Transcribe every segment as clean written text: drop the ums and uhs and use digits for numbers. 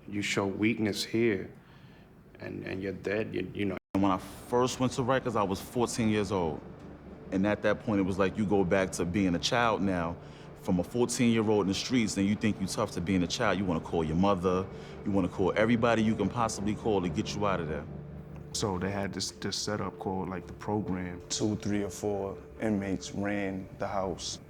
You show weakness here, and you're dead, you know. When I first went to Rikers, I was 14 years old. And at that point, it was like you go back to being a child now. From a 14-year-old in the streets, and you think you're tough to being a child. You want to call your mother. You want to call everybody you can possibly call to get you out of there. So they had this setup called like the program. 2, 3, or 4 inmates ran the house.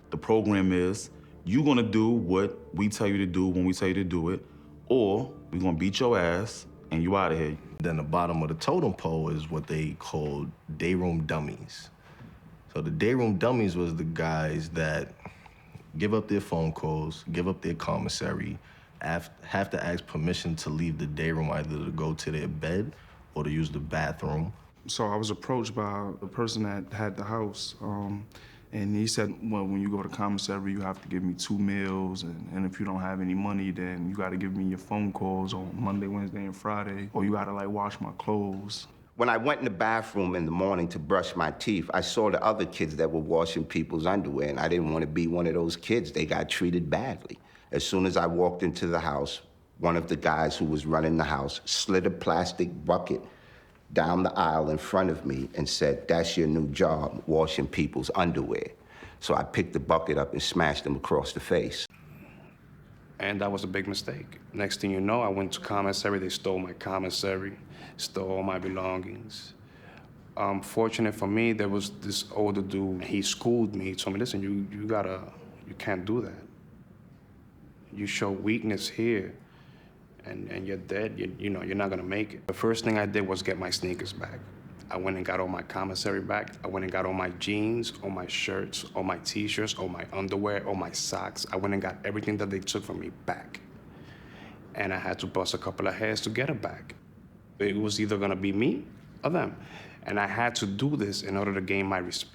The program is, you're gonna do what we tell you to do when we tell you to do it, or we're gonna beat your ass and you out of here. Then the bottom of the totem pole is what they called day room dummies. So the day room dummies was the guys that give up their phone calls, give up their commissary, have to ask permission to leave the day room, either to go to their bed or to use the bathroom. So I was approached by the person that had the house, and he said, well, when you go to commissary, you have to give me 2 meals, and if you don't have any money, then you gotta give me your phone calls on Monday, Wednesday, and Friday, or you gotta like wash my clothes. When I went in the bathroom in the morning to brush my teeth, I saw the other kids that were washing people's underwear, and I didn't want to be one of those kids. They got treated badly. As soon as I walked into the house, one of the guys who was running the house slid a plastic bucket down the aisle in front of me and said, "That's your new job, washing people's underwear." So I picked the bucket up and smashed him across the face. And that was a big mistake. Next thing you know, I went to commissary. They stole my commissary, stole all my belongings. Fortunate for me, there was this older dude. He schooled me. He told me, listen, you can't do that. You show weakness here, and you're dead. You know, you're not gonna make it. The first thing I did was get my sneakers back. I went and got all my commissary back. I went and got all my jeans, all my shirts, all my t-shirts, all my underwear, all my socks. I went and got everything that they took from me back. And I had to bust a couple of heads to get it back. It was either gonna be me or them. And I had to do this in order to gain my respect.